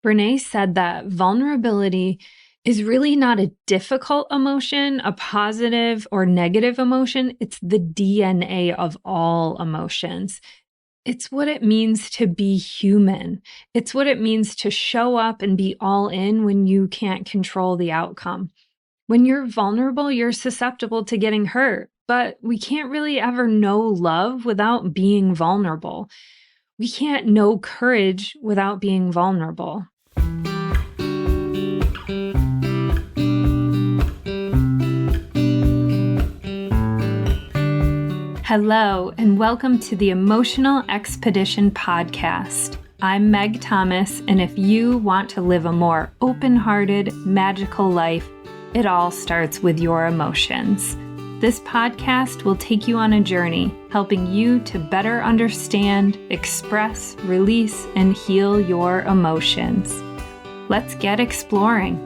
Brené said that vulnerability is really not a difficult emotion, a positive or negative emotion. It's the DNA of all emotions. It's what it means to be human. It's what it means to show up and be all in when you can't control the outcome. When you're vulnerable, you're susceptible to getting hurt, but we can't really ever know love without being vulnerable. We can't know courage without being vulnerable. Hello, and welcome to the Emotional Expedition podcast. I'm Meg Thomas, and if you want to live a more open-hearted, magical life, it all starts with your emotions. This podcast will take you on a journey, helping you to better understand, express, release, and heal your emotions. Let's get exploring.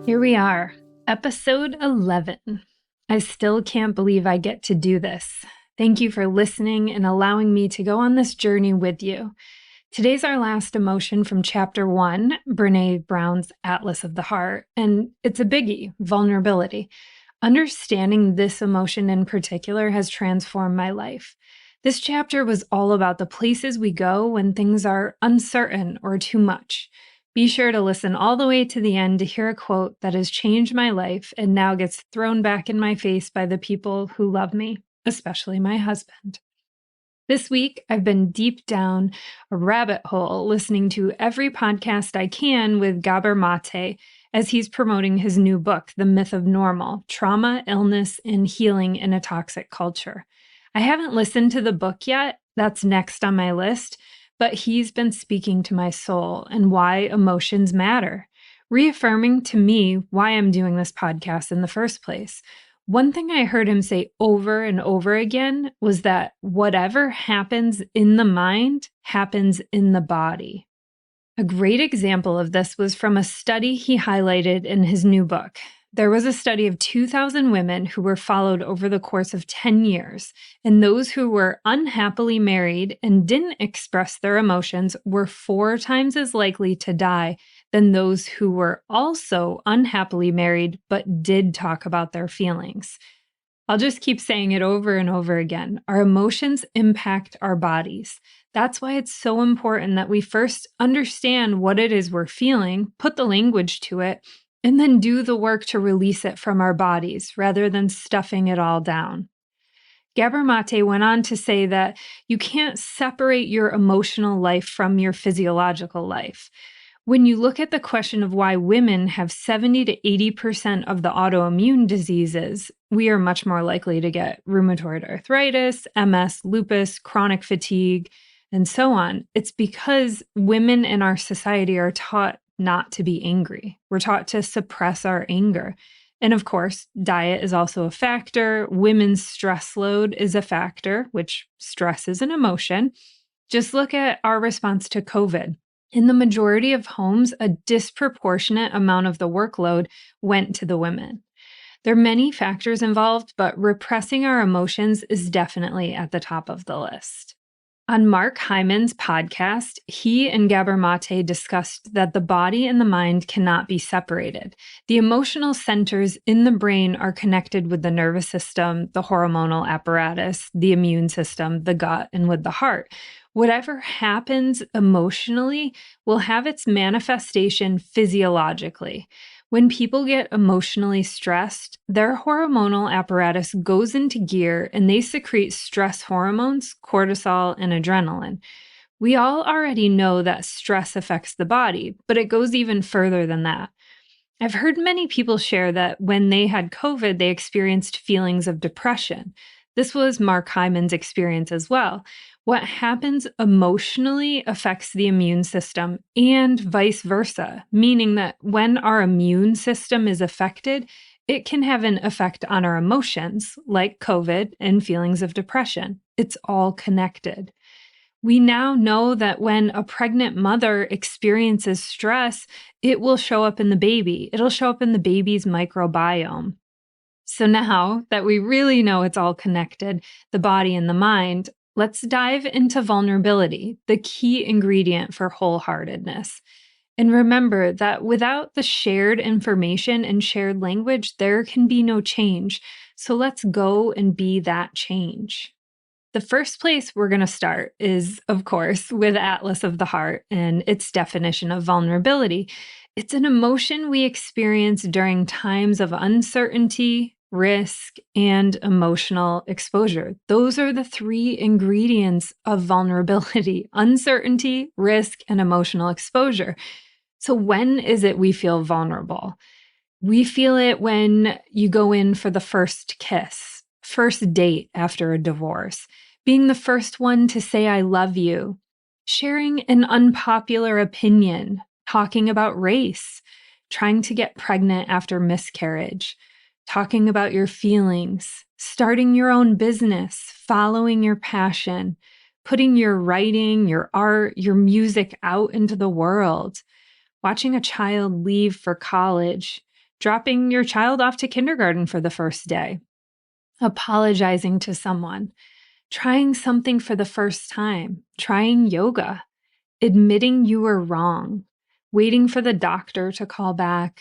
Here we are, episode 11. I still can't believe I get to do this. Thank you for listening and allowing me to go on this journey with you. Today's our last emotion from Chapter 1, Brené Brown's Atlas of the Heart, and it's a biggie, vulnerability. Understanding this emotion in particular has transformed my life. This chapter was all about the places we go when things are uncertain or too much. Be sure to listen all the way to the end to hear a quote that has changed my life and now gets thrown back in my face by the people who love me, especially my husband. This week, I've been deep down a rabbit hole listening to every podcast I can with Gabor Mate as he's promoting his new book, The Myth of Normal: Trauma, Illness, and Healing in a Toxic Culture. I haven't listened to the book yet. That's next on my list. But he's been speaking to my soul and why emotions matter, reaffirming to me why I'm doing this podcast in the first place. One thing I heard him say over and over again was that whatever happens in the mind happens in the body. A great example of this was from a study he highlighted in his new book. There was a study of 2,000 women who were followed over the course of 10 years, and those who were unhappily married and didn't express their emotions were 4 times as likely to die than those who were also unhappily married but did talk about their feelings. I'll just keep saying it over and over again. Our emotions impact our bodies. That's why it's so important that we first understand what it is we're feeling, put the language to it, and then do the work to release it from our bodies rather than stuffing it all down. Gabor Mate went on to say that you can't separate your emotional life from your physiological life. When you look at the question of why women have 70 to 80% of the autoimmune diseases, we are much more likely to get rheumatoid arthritis, MS, lupus, chronic fatigue, and so on. It's because women in our society are taught not to be angry. We're taught to suppress our anger. And of course, diet is also a factor. Women's stress load is a factor, which stress is an emotion. Just look at our response to COVID. In the majority of homes, a disproportionate amount of the workload went to the women. There are many factors involved, but repressing our emotions is definitely at the top of the list. On Mark Hyman's podcast, he and Gabor Mate discussed that the body and the mind cannot be separated. The emotional centers in the brain are connected with the nervous system, the hormonal apparatus, the immune system, the gut, and with the heart. Whatever happens emotionally will have its manifestation physiologically. When people get emotionally stressed, their hormonal apparatus goes into gear and they secrete stress hormones, cortisol, and adrenaline. We all already know that stress affects the body, but it goes even further than that. I've heard many people share that when they had COVID, they experienced feelings of depression. This was Mark Hyman's experience as well. What happens emotionally affects the immune system and vice versa, meaning that when our immune system is affected, it can have an effect on our emotions, like COVID and feelings of depression. It's all connected. We now know that when a pregnant mother experiences stress, it will show up in the baby. It'll show up in the baby's microbiome. So now that we really know it's all connected, the body and the mind, let's dive into vulnerability, the key ingredient for wholeheartedness. And remember that without the shared information and shared language, there can be no change. So let's go and be that change. The first place we're going to start is, of course, with Atlas of the Heart and its definition of vulnerability. It's an emotion we experience during times of uncertainty, risk, and emotional exposure. Those are the three ingredients of vulnerability: uncertainty, risk, and emotional exposure. So, when is it we feel vulnerable? We feel it when you go in for the first kiss, first date after a divorce, being the first one to say, I love you, sharing an unpopular opinion, talking about race, trying to get pregnant after miscarriage, talking about your feelings, starting your own business, following your passion, putting your writing, your art, your music out into the world, watching a child leave for college, dropping your child off to kindergarten for the first day, apologizing to someone, trying something for the first time, trying yoga, admitting you were wrong, waiting for the doctor to call back,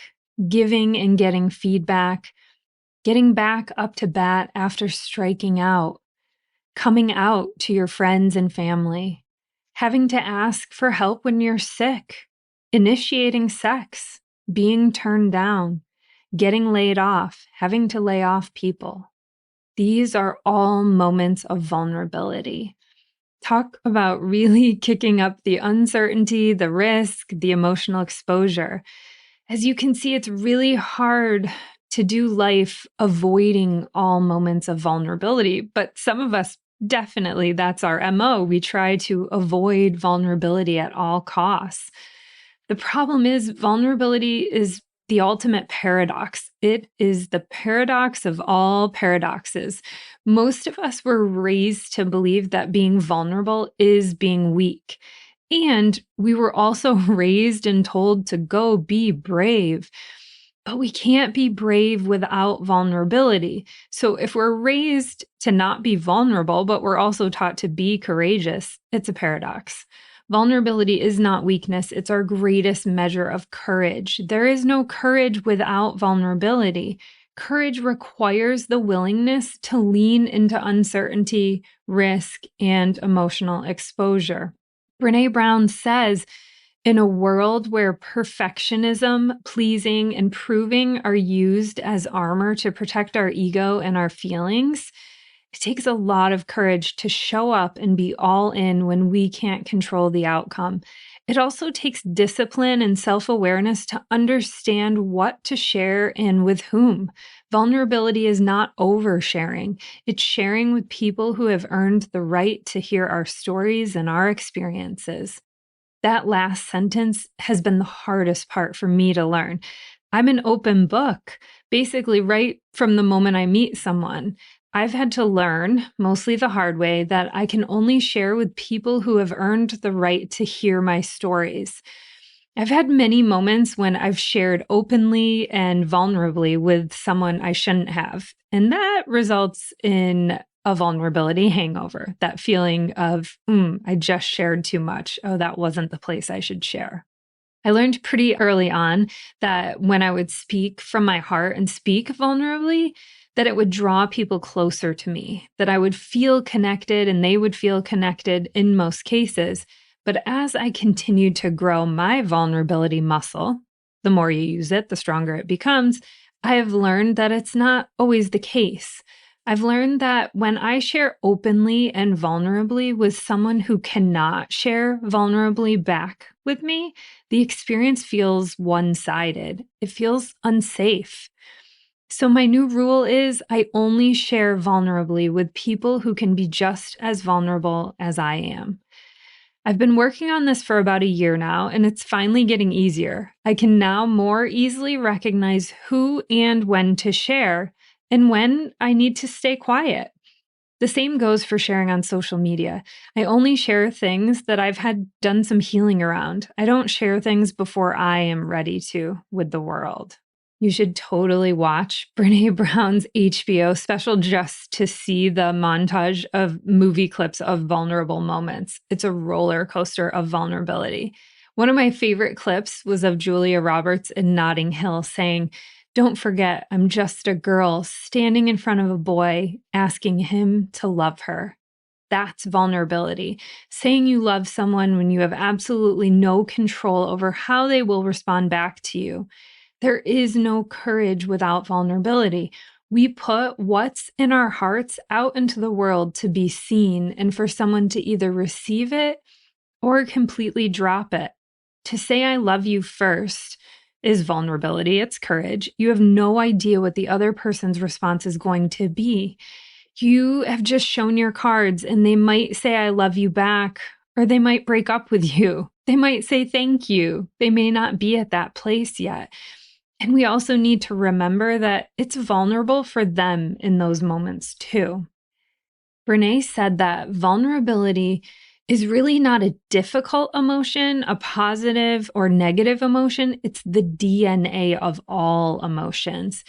giving and getting feedback, getting back up to bat after striking out, coming out to your friends and family, having to ask for help when you're sick, initiating sex, being turned down, getting laid off, having to lay off people. These are all moments of vulnerability. Talk about really kicking up the uncertainty, the risk, the emotional exposure. As you can see, it's really hard to do life avoiding all moments of vulnerability, but some of us definitely, that's our MO. We try to avoid vulnerability at all costs. The problem is, vulnerability is the ultimate paradox. It is the paradox of all paradoxes. Most of us were raised to believe that being vulnerable is being weak. And we were also raised and told to go be brave. But we can't be brave without vulnerability. So if we're raised to not be vulnerable, but we're also taught to be courageous, it's a paradox. Vulnerability is not weakness, it's our greatest measure of courage. There is no courage without vulnerability. Courage requires the willingness to lean into uncertainty, risk, and emotional exposure. Brené Brown says, in a world where perfectionism, pleasing, and proving are used as armor to protect our ego and our feelings, it takes a lot of courage to show up and be all in when we can't control the outcome. It also takes discipline and self-awareness to understand what to share and with whom. Vulnerability is not oversharing. It's sharing with people who have earned the right to hear our stories and our experiences. That last sentence has been the hardest part for me to learn. I'm an open book, basically, right from the moment I meet someone. I've had to learn, mostly the hard way, that I can only share with people who have earned the right to hear my stories. I've had many moments when I've shared openly and vulnerably with someone I shouldn't have, and that results in a vulnerability hangover, that feeling of, I just shared too much. Oh, that wasn't the place I should share. I learned pretty early on that when I would speak from my heart and speak vulnerably, that it would draw people closer to me, that I would feel connected and they would feel connected in most cases. But as I continued to grow my vulnerability muscle, the more you use it, the stronger it becomes, I have learned that it's not always the case. I've learned that when I share openly and vulnerably with someone who cannot share vulnerably back with me, the experience feels one-sided. It feels unsafe. So my new rule is I only share vulnerably with people who can be just as vulnerable as I am. I've been working on this for about a year now, and it's finally getting easier. I can now more easily recognize who and when to share, and when I need to stay quiet. The same goes for sharing on social media. I only share things that I've had done some healing around. I don't share things before I am ready to with the world. You should totally watch Brené Brown's HBO special just to see the montage of movie clips of vulnerable moments. It's a roller coaster of vulnerability. One of my favorite clips was of Julia Roberts in Notting Hill saying, "Don't forget, I'm just a girl standing in front of a boy asking him to love her." That's vulnerability. Saying you love someone when you have absolutely no control over how they will respond back to you. There is no courage without vulnerability. We put what's in our hearts out into the world to be seen and for someone to either receive it or completely drop it. To say I love you first is vulnerability, it's courage. You have no idea what the other person's response is going to be. You have just shown your cards and they might say I love you back, or they might break up with you. They might say thank you. They may not be at that place yet. And we also need to remember that it's vulnerable for them in those moments too. Brené said that vulnerability is really not a difficult emotion, a positive or negative emotion. It's the DNA of all emotions.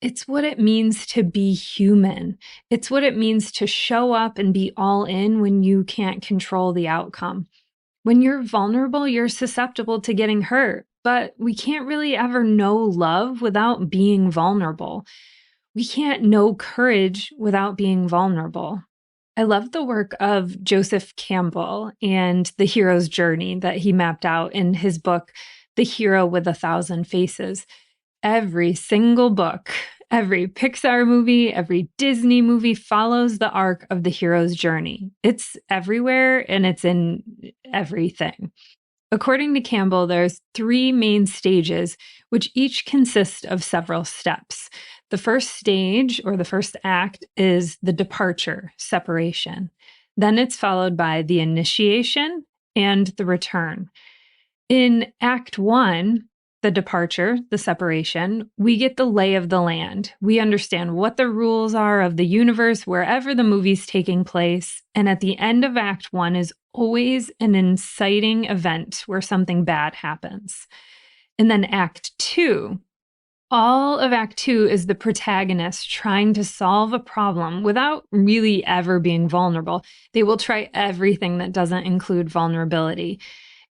It's what it means to be human. It's what it means to show up and be all in when you can't control the outcome. When you're vulnerable, you're susceptible to getting hurt, but we can't really ever know love without being vulnerable. We can't know courage without being vulnerable. I love the work of Joseph Campbell and the hero's journey that he mapped out in his book, The Hero with a Thousand Faces. Every single book, every Pixar movie, every Disney movie follows the arc of the hero's journey. It's everywhere and it's in everything. According to Campbell, there's three main stages, which each consist of several steps. The first stage, or the first act, is the departure, separation. Then it's followed by the initiation and the return. In Act 1, the departure, the separation, we get the lay of the land. We understand what the rules are of the universe wherever the movie's taking place. And at the end of Act 1 is always an inciting event where something bad happens. And then Act 2, all of Act 2 is the protagonist trying to solve a problem without really ever being vulnerable. They will try everything that doesn't include vulnerability.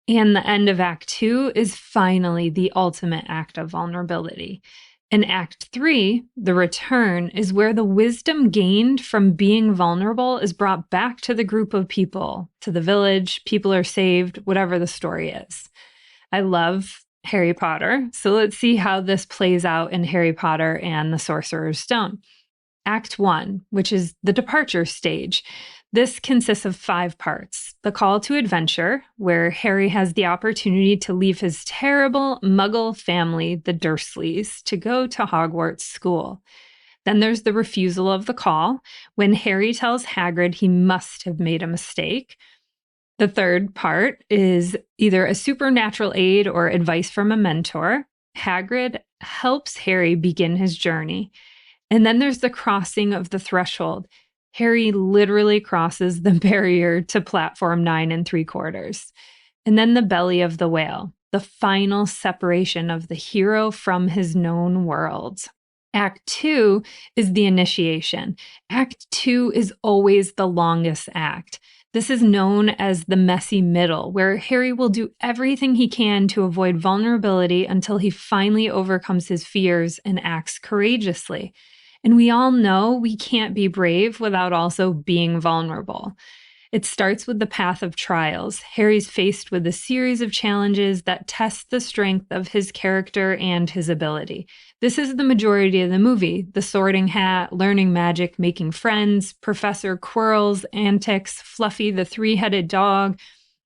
And the end of Act 2 is finally the ultimate act of vulnerability. In Act 3, the return is where the wisdom gained from being vulnerable is brought back to the group of people, to the village, people are saved, whatever the story is. I love Harry Potter, so let's see how this plays out in Harry Potter and the Sorcerer's Stone. Act 1, which is the departure stage. This consists of 5 parts. The call to adventure, where Harry has the opportunity to leave his terrible muggle family, the Dursleys, to go to Hogwarts school. Then there's the refusal of the call, when Harry tells Hagrid he must have made a mistake. The third part is either a supernatural aid or advice from a mentor. Hagrid helps Harry begin his journey. And then there's the crossing of the threshold. Harry literally crosses the barrier to platform 9 3/4. And then the belly of the whale, the final separation of the hero from his known world. Act 2 is the initiation. Act 2 is always the longest act. This is known as the messy middle, where Harry will do everything he can to avoid vulnerability until he finally overcomes his fears and acts courageously. And we all know we can't be brave without also being vulnerable. It starts with the path of trials. Harry's faced with a series of challenges that test the strength of his character and his ability. This is the majority of the movie: the sorting hat, learning magic, making friends, Professor Quirrell's antics, Fluffy the three-headed dog,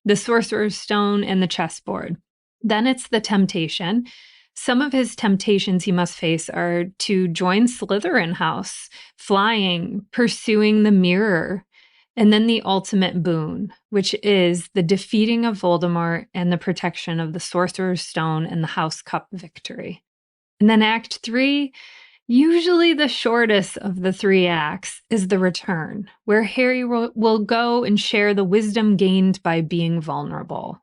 the Sorcerer's Stone, and the chessboard. Then it's the temptation. Some of his temptations he must face are to join Slytherin House, flying, pursuing the mirror, and then the ultimate boon, which is the defeating of Voldemort and the protection of the Sorcerer's Stone and the House Cup victory. And then Act 3, usually the shortest of the 3 acts, is the return, where Harry will go and share the wisdom gained by being vulnerable.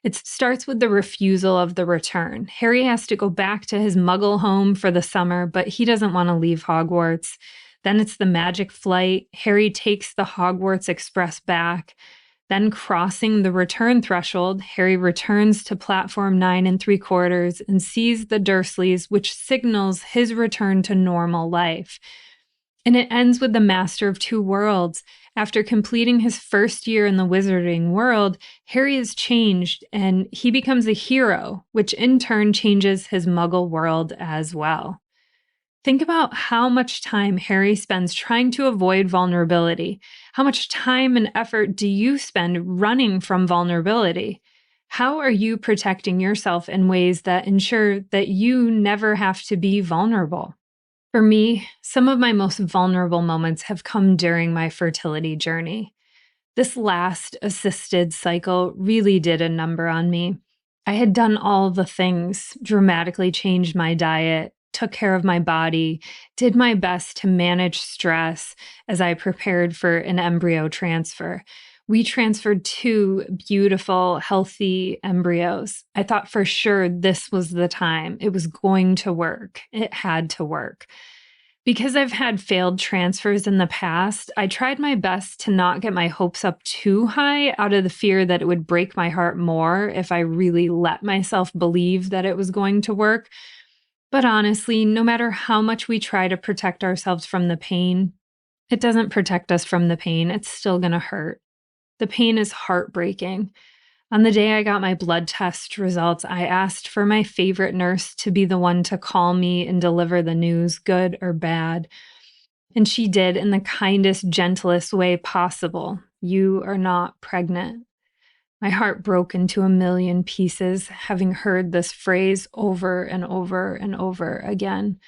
It starts with the refusal of the return. Harry has to go back to his muggle home for the summer, but he doesn't want to leave Hogwarts. Then it's the magic flight. Harry takes the Hogwarts Express back. Then, crossing the return threshold, Harry returns to platform 9 3/4 and sees the Dursleys, which signals his return to normal life. And it ends with the Master of Two Worlds. After completing his first year in the wizarding world, Harry is changed and he becomes a hero, which in turn changes his muggle world as well. Think about how much time Harry spends trying to avoid vulnerability. How much time and effort do you spend running from vulnerability? How are you protecting yourself in ways that ensure that you never have to be vulnerable? For me, some of my most vulnerable moments have come during my fertility journey. This last assisted cycle really did a number on me. I had done all the things, dramatically changed my diet, took care of my body, did my best to manage stress as I prepared for an embryo transfer. We transferred 2 beautiful, healthy embryos. I thought for sure this was the time. It was going to work. It had to work. Because I've had failed transfers in the past, I tried my best to not get my hopes up too high out of the fear that it would break my heart more if I really let myself believe that it was going to work. But honestly, no matter how much we try to protect ourselves from the pain, it doesn't protect us from the pain. It's still going to hurt. The pain is heartbreaking. On the day I got my blood test results, I asked for my favorite nurse to be the one to call me and deliver the news, good or bad. And she did in the kindest, gentlest way possible. You are not pregnant. My heart broke into a million pieces, having heard this phrase over and over and over again.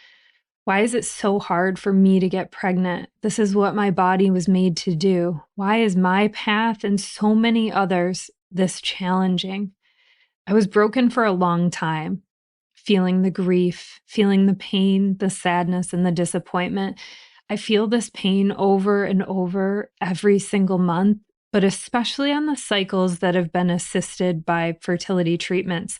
Why is it so hard for me to get pregnant? This is what my body was made to do. Why is my path and so many others this challenging? I was broken for a long time, feeling the grief, feeling the pain, the sadness, and the disappointment. I feel this pain over and over every single month, but especially on the cycles that have been assisted by fertility treatments.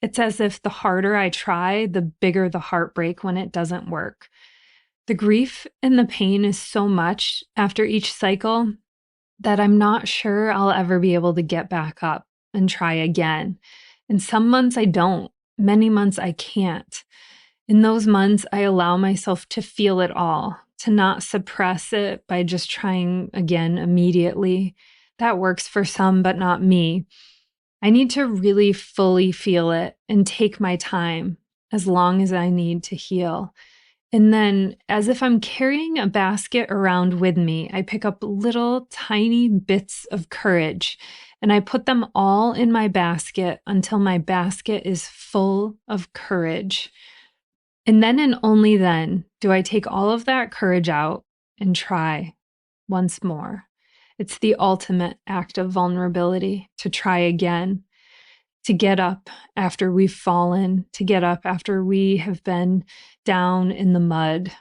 It's as if the harder I try, the bigger the heartbreak when it doesn't work. The grief and the pain is so much after each cycle that I'm not sure I'll ever be able to get back up and try again. And some months I don't, many months I can't. In those months, I allow myself to feel it all, to not suppress it by just trying again immediately. That works for some, but not me. I need to really fully feel it and take my time as long as I need to heal. And then, as if I'm carrying a basket around with me, I pick up little tiny bits of courage and I put them all in my basket until my basket is full of courage. And then and only then do I take all of that courage out and try once more. It's the ultimate act of vulnerability to try again, to get up after we've fallen, to get up after we have been down in the mud.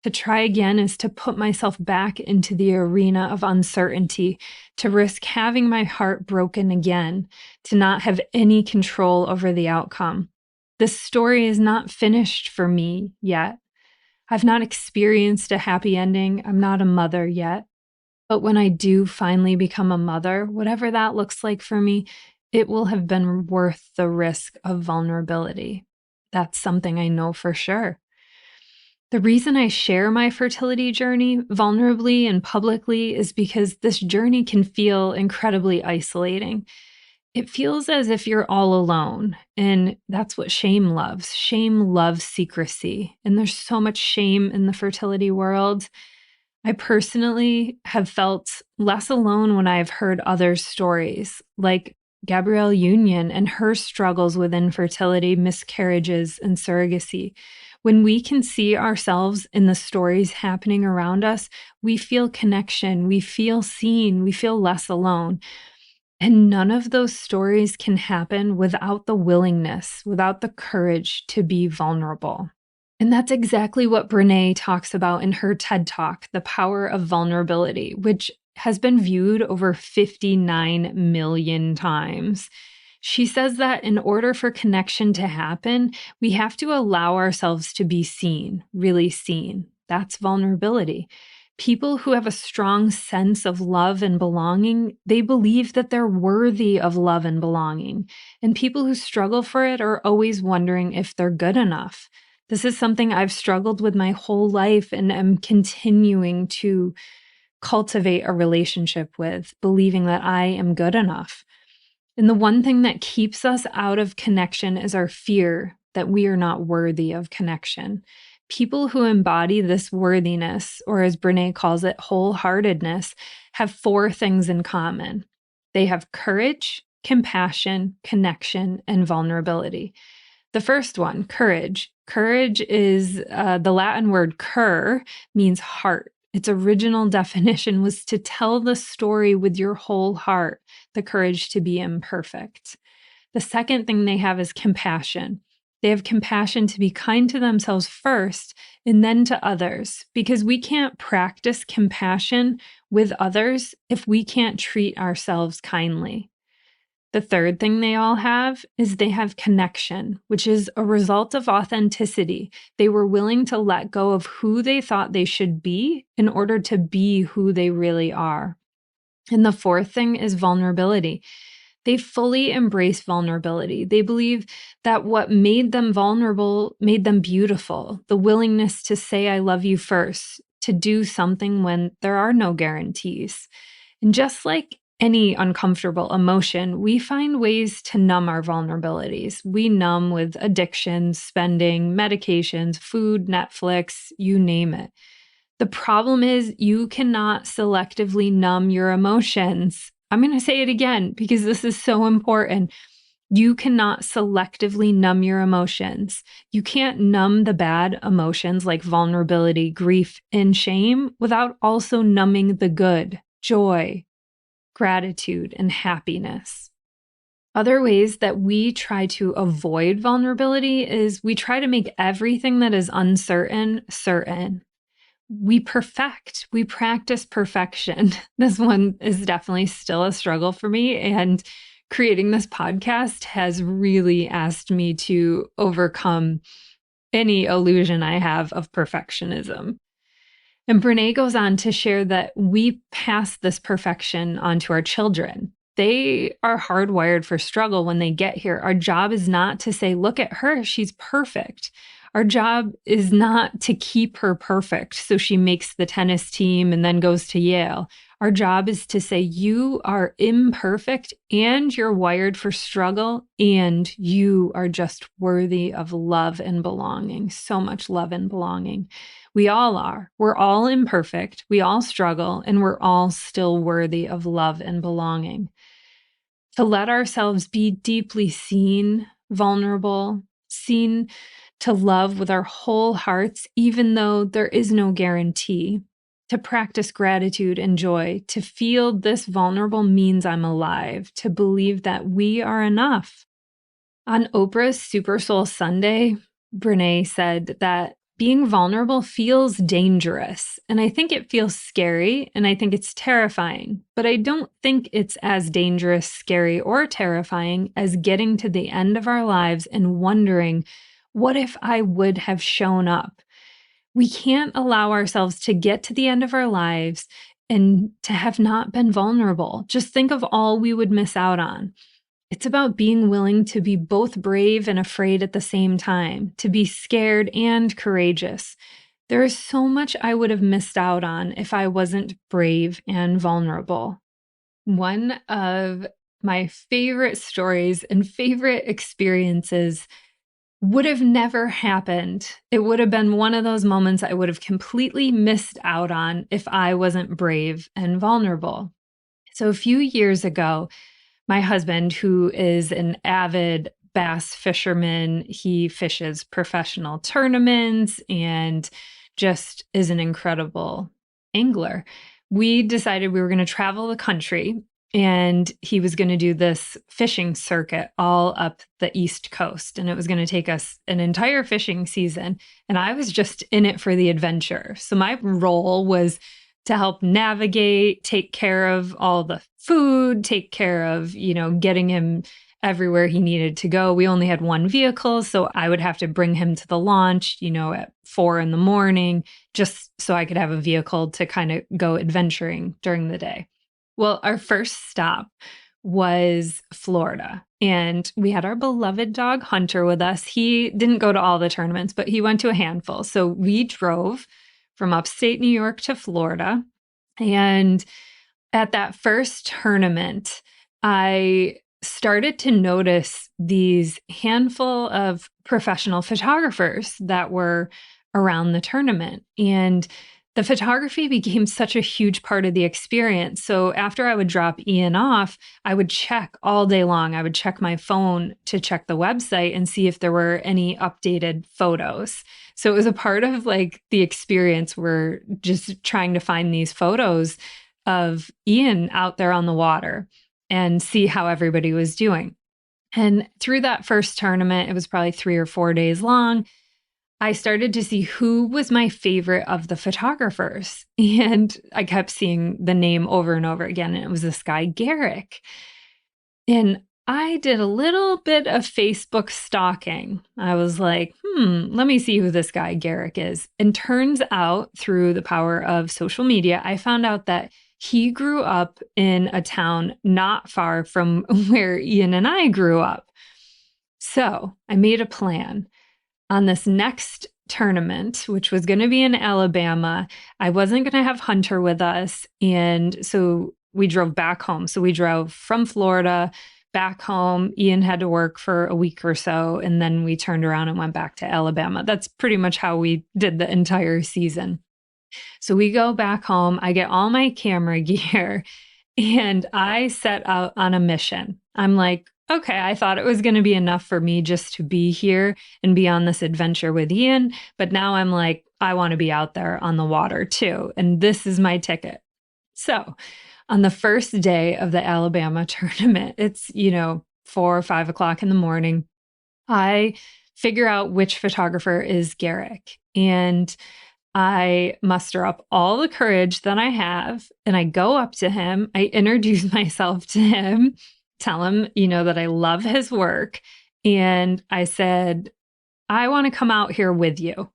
To try again is to put myself back into the arena of uncertainty, to risk having my heart broken again, to not have any control over the outcome. This story is not finished for me yet. I've not experienced a happy ending. I'm not a mother yet. But when I do finally become a mother, whatever that looks like for me, it will have been worth the risk of vulnerability. That's something I know for sure. The reason I share my fertility journey vulnerably and publicly is because this journey can feel incredibly isolating. It feels as if you're all alone, and that's what shame loves. Shame loves secrecy, and there's so much shame in the fertility world. I personally have felt less alone when I've heard others' stories, like Gabrielle Union and her struggles with infertility, miscarriages, and surrogacy. When we can see ourselves in the stories happening around us, we feel connection, we feel seen, we feel less alone. And none of those stories can happen without the willingness, without the courage to be vulnerable. And that's exactly what Brené talks about in her TED Talk, The Power of Vulnerability, which has been viewed over 59 million times. She says that in order for connection to happen, we have to allow ourselves to be seen, really seen. That's vulnerability. People who have a strong sense of love and belonging, they believe that they're worthy of love and belonging. And people who struggle for it are always wondering if they're good enough. This is something I've struggled with my whole life and am continuing to cultivate a relationship with, believing that I am good enough. And the one thing that keeps us out of connection is our fear that we are not worthy of connection. People who embody this worthiness, or as Brené calls it, wholeheartedness, have four things in common. They have courage, compassion, connection, and vulnerability. The first one, courage. Courage is the Latin word cur, means heart. Its original definition was to tell the story with your whole heart, the courage to be imperfect. The second thing they have is compassion. They have compassion to be kind to themselves first and then to others, because we can't practice compassion with others if we can't treat ourselves kindly. The third thing they all have is they have connection, which is a result of authenticity. They were willing to let go of who they thought they should be in order to be who they really are. And the fourth thing is vulnerability. They fully embrace vulnerability. They believe that what made them vulnerable made them beautiful. The willingness to say, I love you first, to do something when there are no guarantees. And just like any uncomfortable emotion, we find ways to numb our vulnerabilities. We numb with addictions, spending, medications, food, Netflix, you name it. The problem is you cannot selectively numb your emotions. I'm going to say it again because this is so important. You cannot selectively numb your emotions. You can't numb the bad emotions like vulnerability, grief, and shame without also numbing the good, joy, gratitude, and happiness. Other ways that we try to avoid vulnerability is we try to make everything that is uncertain certain. We practice perfection. This one is definitely still a struggle for me. And creating this podcast has really asked me to overcome any illusion I have of perfectionism. And Brené goes on to share that we pass this perfection on to our children. They are hardwired for struggle when they get here. Our job is not to say, look at her, she's perfect. Our job is not to keep her perfect so she makes the tennis team and then goes to Yale. Our job is to say, you are imperfect and you're wired for struggle and you are just worthy of love and belonging. So much love and belonging. We all are. We're all imperfect. We all struggle, and we're all still worthy of love and belonging. To let ourselves be deeply seen, vulnerable, seen to love with our whole hearts, even though there is no guarantee. To practice gratitude and joy, to feel this vulnerable means I'm alive, to believe that we are enough. On Oprah's Super Soul Sunday, Brené said that being vulnerable feels dangerous. And I think it feels scary and I think it's terrifying, but I don't think it's as dangerous, scary, or terrifying as getting to the end of our lives and wondering, what if I would have shown up? We can't allow ourselves to get to the end of our lives and to have not been vulnerable. Just think of all we would miss out on. It's about being willing to be both brave and afraid at the same time, to be scared and courageous. There is so much I would have missed out on if I wasn't brave and vulnerable. One of my favorite stories and favorite experiences would have never happened. It would have been one of those moments I would have completely missed out on if I wasn't brave and vulnerable. So a few years ago, my husband, who is an avid bass fisherman, he fishes professional tournaments and just is an incredible angler. We decided we were going to travel the country and he was going to do this fishing circuit all up the East Coast. And it was going to take us an entire fishing season. And I was just in it for the adventure. So my role was to help navigate, take care of all the food, take care of, getting him everywhere he needed to go. We only had one vehicle, so I would have to bring him to the launch, at 4 a.m, just so I could have a vehicle to kind of go adventuring during the day. Well, our first stop was Florida, and we had our beloved dog Hunter with us. He didn't go to all the tournaments, but he went to a handful. So we drove from upstate New York to Florida. And at that first tournament, I started to notice these handful of professional photographers that were around the tournament. And the photography became such a huge part of the experience. So after I would drop Ian off, I would check all day long. I would check my phone to check the website and see if there were any updated photos. So it was a part of like the experience. We're just trying to find these photos of Ian out there on the water and see how everybody was doing. And through that first tournament, it was probably 3 or 4 days long, I started to see who was my favorite of the photographers. And I kept seeing the name over and over again. And it was this guy, Garrick. And I did a little bit of Facebook stalking. I was like, let me see who this guy, Garrick, is. And turns out, through the power of social media, I found out that he grew up in a town not far from where Ian and I grew up. So I made a plan. On this next tournament, which was going to be in Alabama, I wasn't going to have Hunter with us. And so we drove back home. So we drove from Florida back home. Ian had to work for a week or so. And then we turned around and went back to Alabama. That's pretty much how we did the entire season. So we go back home. I get all my camera gear and I set out on a mission. I'm like, okay, I thought it was going to be enough for me just to be here and be on this adventure with Ian. But now I'm like, I want to be out there on the water too. And this is my ticket. So on the first day of the Alabama tournament, it's, 4 or 5 o'clock in the morning, I figure out which photographer is Garrick. And I muster up all the courage that I have and I go up to him. I introduce myself to him, tell him, that I love his work. And I said, I want to come out here with you.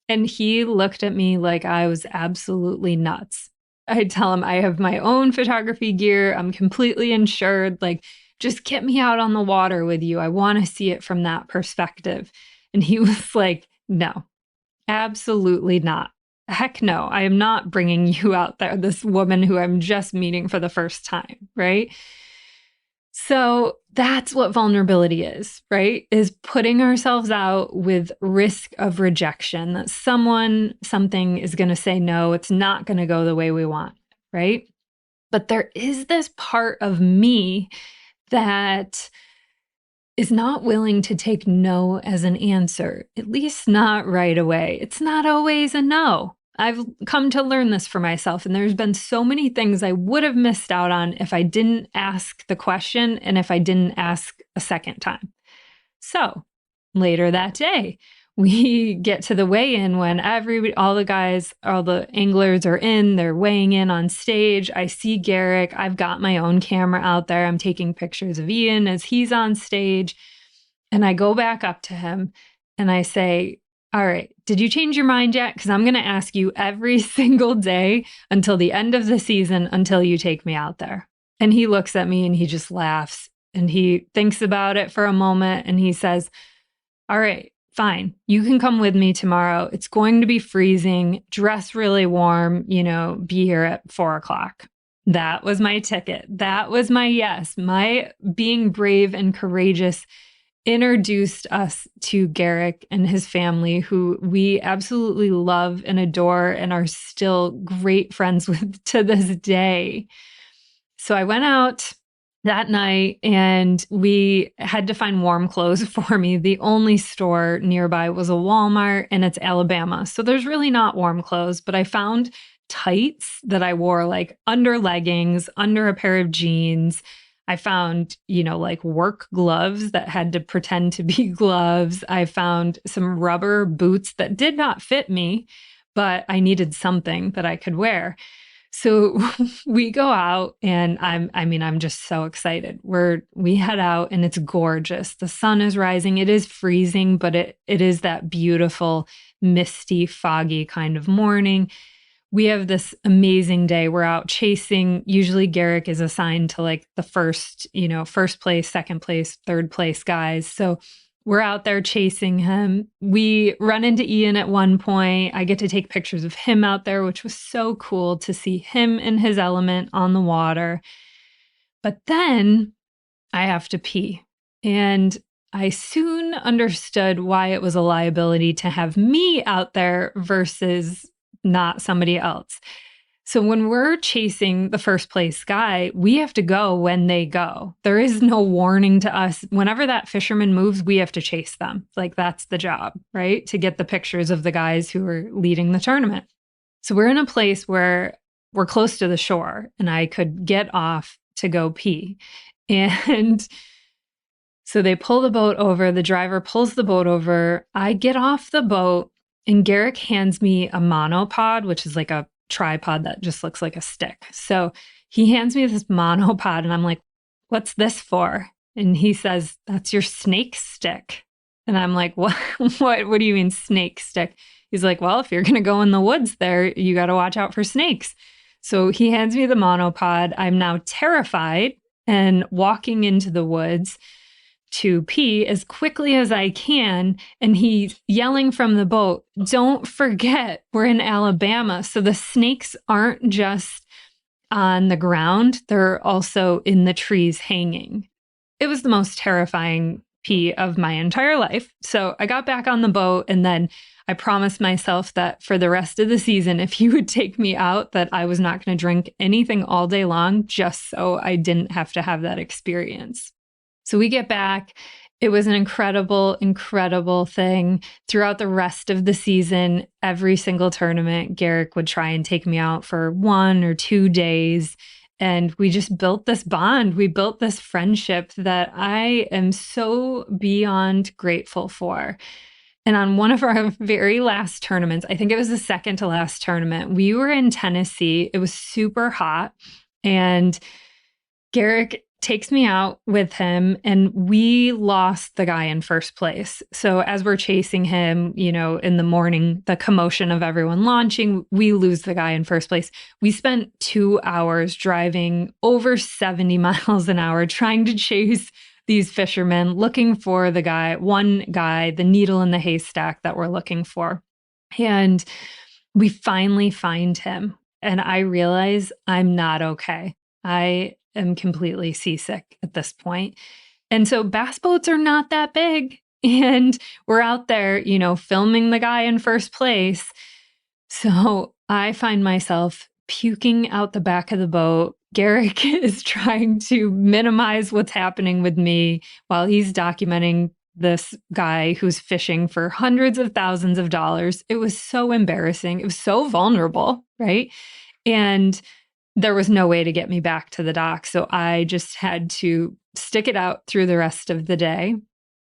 And he looked at me like I was absolutely nuts. I tell him I have my own photography gear. I'm completely insured. Like, just get me out on the water with you. I want to see it from that perspective. And he was like, no. Absolutely not. Heck no, I am not bringing you out there, this woman who I'm just meeting for the first time, right? So that's what vulnerability is, right? Is putting ourselves out with risk of rejection, that something is going to say no, it's not going to go the way we want, right? But there is this part of me that is not willing to take no as an answer, at least not right away. It's not always a no. I've come to learn this for myself, and there's been so many things I would have missed out on if I didn't ask the question and if I didn't ask a second time. So later that day, we get to the weigh-in when all the anglers are in, they're weighing in on stage. I see Garrick. I've got my own camera out there. I'm taking pictures of Ian as he's on stage. And I go back up to him and I say, all right, did you change your mind yet? Because I'm going to ask you every single day until the end of the season until you take me out there. And he looks at me and he just laughs and he thinks about it for a moment and he says, all right, fine. You can come with me tomorrow. It's going to be freezing. Dress really warm, be here at 4 o'clock. That was my ticket. That was my yes. My being brave and courageous introduced us to Garrick and his family, who we absolutely love and adore and are still great friends with to this day. So I went out that night and we had to find warm clothes for me. The only store nearby was a Walmart and it's Alabama. So there's really not warm clothes, but I found tights that I wore like under leggings, under a pair of jeans. I found, like work gloves that had to pretend to be gloves. I found some rubber boots that did not fit me, but I needed something that I could wear. So we go out and I'm just so excited. We head out and it's gorgeous. The sun is rising. It is freezing, but it is that beautiful, misty, foggy kind of morning. We have this amazing day. We're out chasing. Usually Garrick is assigned to like the first place, second place, third place guys. So we're out there chasing him. We run into Ian at one point. I get to take pictures of him out there, which was so cool to see him in his element on the water. But then I have to pee. And I soon understood why it was a liability to have me out there versus not somebody else. So when we're chasing the first place guy, we have to go when they go. There is no warning to us. Whenever that fisherman moves, we have to chase them. Like that's the job, right? To get the pictures of the guys who are leading the tournament. So we're in a place where we're close to the shore and I could get off to go pee. And so they pull the boat over. The driver pulls the boat over. I get off the boat and Garrick hands me a monopod, which is like a tripod that just looks like a stick. So he hands me this monopod and I'm like, what's this for? And he says, that's your snake stick. And I'm like, what do you mean snake stick? He's like, well, if you're going to go in the woods there, you got to watch out for snakes. So he hands me the monopod. I'm now terrified and walking into the woods to pee as quickly as I can. And he's yelling from the boat, don't forget, we're in Alabama. So the snakes aren't just on the ground, they're also in the trees hanging. It was the most terrifying pee of my entire life. So I got back on the boat and then I promised myself that for the rest of the season, if he would take me out, that I was not going to drink anything all day long, just so I didn't have to have that experience. So we get back. It was an incredible, incredible thing. Throughout the rest of the season, every single tournament, Garrick would try and take me out for 1 or 2 days. And we just built this bond. We built this friendship that I am so beyond grateful for. And on one of our very last tournaments, I think it was the second to last tournament, we were in Tennessee. It was super hot. And Garrick takes me out with him and we lost the guy in first place. So as we're chasing him, in the morning, the commotion of everyone launching, we lose the guy in first place. We spent 2 hours driving over 70 miles an hour trying to chase these fishermen, looking for one guy, the needle in the haystack that we're looking for. And we finally find him. And I realize I'm not okay. I am completely seasick at this point. And so bass boats are not that big. And we're out there, filming the guy in first place. So I find myself puking out the back of the boat. Garrick is trying to minimize what's happening with me while he's documenting this guy who's fishing for hundreds of thousands of dollars. It was so embarrassing. It was so vulnerable, right? And there was no way to get me back to the dock. So I just had to stick it out through the rest of the day.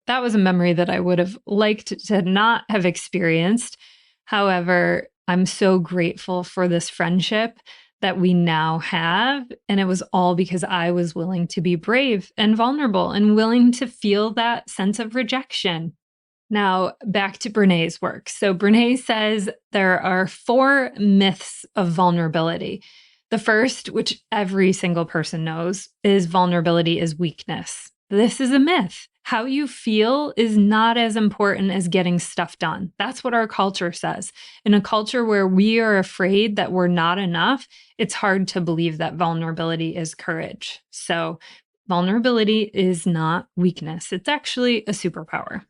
That was a memory that I would have liked to not have experienced. However, I'm so grateful for this friendship that we now have. And it was all because I was willing to be brave and vulnerable and willing to feel that sense of rejection. Now, back to Brené's work. So Brené says there are 4 myths of vulnerability. The first, which every single person knows, is vulnerability is weakness. This is a myth. How you feel is not as important as getting stuff done. That's what our culture says. In a culture where we are afraid that we're not enough, it's hard to believe that vulnerability is courage. So vulnerability is not weakness. It's actually a superpower.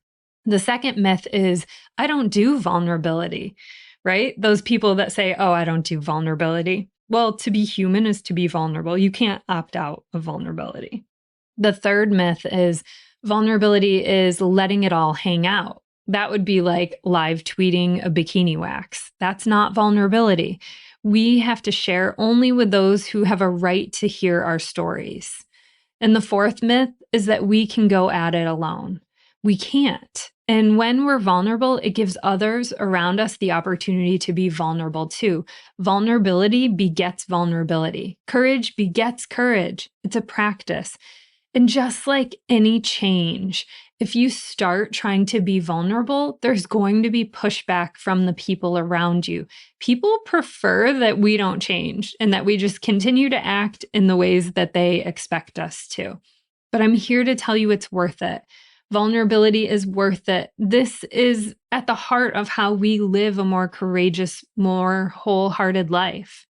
The second myth is, I don't do vulnerability, right? Those people that say, oh, I don't do vulnerability. Well, to be human is to be vulnerable. You can't opt out of vulnerability. The third myth is vulnerability is letting it all hang out. That would be like live tweeting a bikini wax. That's not vulnerability. We have to share only with those who have a right to hear our stories. And the fourth myth is that we can go at it alone. We can't. And when we're vulnerable, it gives others around us the opportunity to be vulnerable too. Vulnerability begets vulnerability. Courage begets courage. It's a practice. And just like any change, if you start trying to be vulnerable, there's going to be pushback from the people around you. People prefer that we don't change and that we just continue to act in the ways that they expect us to. But I'm here to tell you it's worth it. Vulnerability is worth it. This is at the heart of how we live a more courageous, more wholehearted life.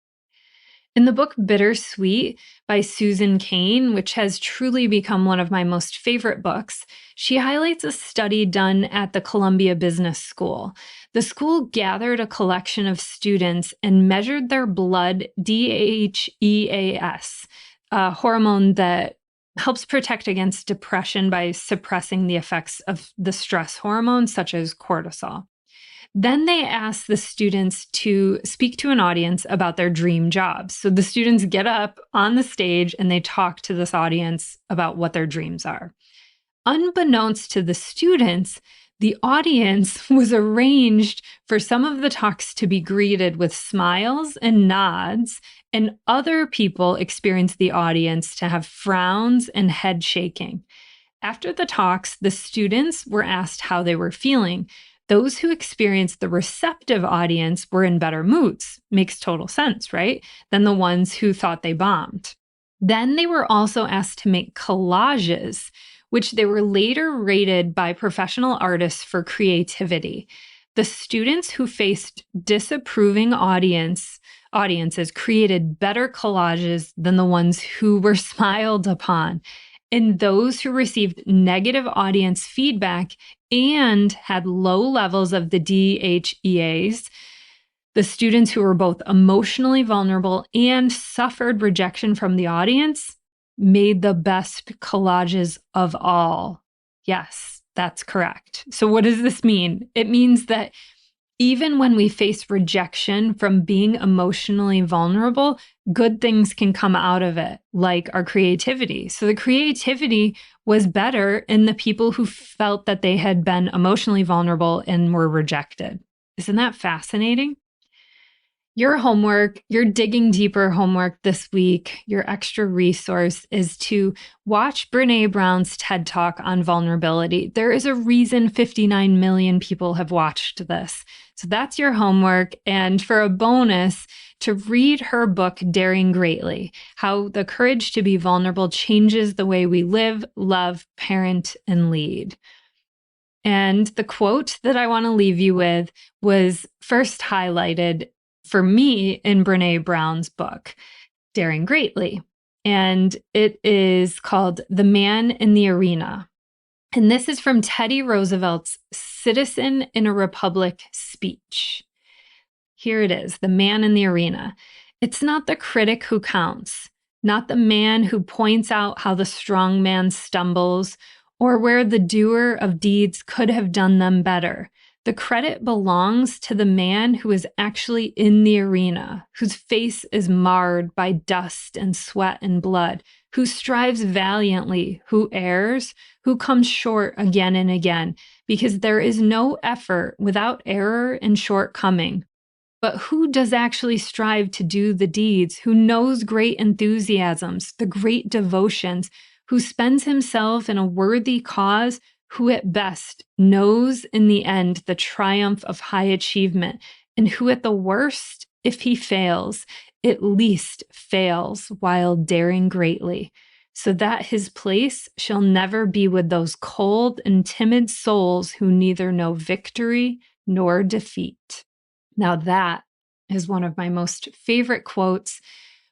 In the book Bittersweet by Susan Cain, which has truly become one of my most favorite books, she highlights a study done at the Columbia Business School. The school gathered a collection of students and measured their blood DHEAS, a hormone that helps protect against depression by suppressing the effects of the stress hormones such as cortisol. Then they ask the students to speak to an audience about their dream jobs. So the students get up on the stage and they talk to this audience about what their dreams are. Unbeknownst to the students, the audience was arranged for some of the talks to be greeted with smiles and nods, and other people experienced the audience to have frowns and head shaking. After the talks, the students were asked how they were feeling. Those who experienced the receptive audience were in better moods. Makes total sense, right? Than the ones who thought they bombed. Then they were also asked to make collages, which they were later rated by professional artists for creativity. The students who faced disapproving audiences created better collages than the ones who were smiled upon. And those who received negative audience feedback and had low levels of the DHEAs, the students who were both emotionally vulnerable and suffered rejection from the audience, made the best collages of all. Yes, that's correct. So what does this mean? It means that even when we face rejection from being emotionally vulnerable, good things can come out of it, like our creativity. So the creativity was better in the people who felt that they had been emotionally vulnerable and were rejected. Isn't that fascinating? Your homework, your digging deeper homework this week, your extra resource is to watch Brené Brown's TED Talk on vulnerability. There is a reason 59 million people have watched this. So that's your homework. And for a bonus, to read her book, Daring Greatly, How the Courage to be Vulnerable Changes the Way We Live, Love, Parent, and Lead. And the quote that I want to leave you with was first highlighted for me in Brené Brown's book, Daring Greatly. And it is called The Man in the Arena. And this is from Teddy Roosevelt's Citizen in a Republic speech. Here it is, The Man in the Arena. It's not the critic who counts, not the man who points out how the strong man stumbles or where the doer of deeds could have done them better. The credit belongs to the man who is actually in the arena, whose face is marred by dust and sweat and blood, who strives valiantly, who errs, who comes short again and again, because there is no effort without error and shortcoming. But who does actually strive to do the deeds, who knows great enthusiasms, the great devotions, who spends himself in a worthy cause, who at best knows in the end the triumph of high achievement, and who at the worst, if he fails, at least fails while daring greatly, so that his place shall never be with those cold and timid souls who neither know victory nor defeat. Now that is one of my most favorite quotes.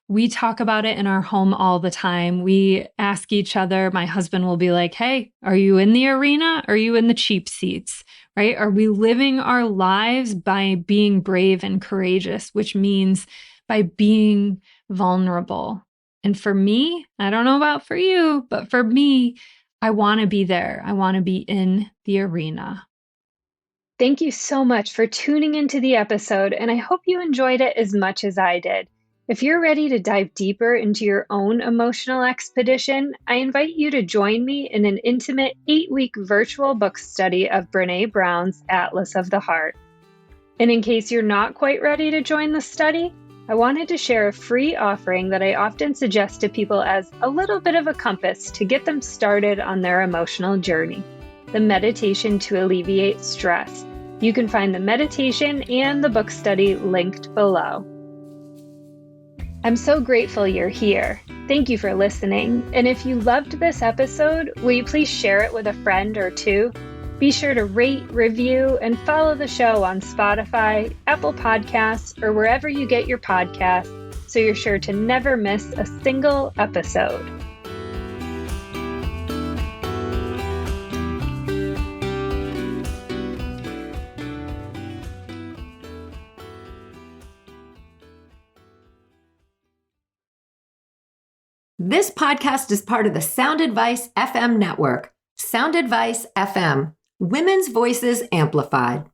We talk about it in our home all the time. We ask each other, my husband will be like, hey, are you in the arena? Are you in the cheap seats, right? Are we living our lives by being brave and courageous, which means by being vulnerable? And for me, I don't know about for you, but for me, I want to be there. I want to be in the arena. Thank you so much for tuning into the episode, and I hope you enjoyed it as much as I did. If you're ready to dive deeper into your own emotional expedition, I invite you to join me in an intimate 8-week virtual book study of Brené Brown's Atlas of the Heart. And in case you're not quite ready to join the study, I wanted to share a free offering that I often suggest to people as a little bit of a compass to get them started on their emotional journey: the meditation to alleviate stress. You can find the meditation and the book study linked below. I'm so grateful you're here. Thank you for listening. And if you loved this episode, will you please share it with a friend or two? Be sure to rate, review, and follow the show on Spotify, Apple Podcasts, or wherever you get your podcasts, so you're sure to never miss a single episode. This podcast is part of the Sound Advice FM network. Sound Advice FM, women's voices amplified.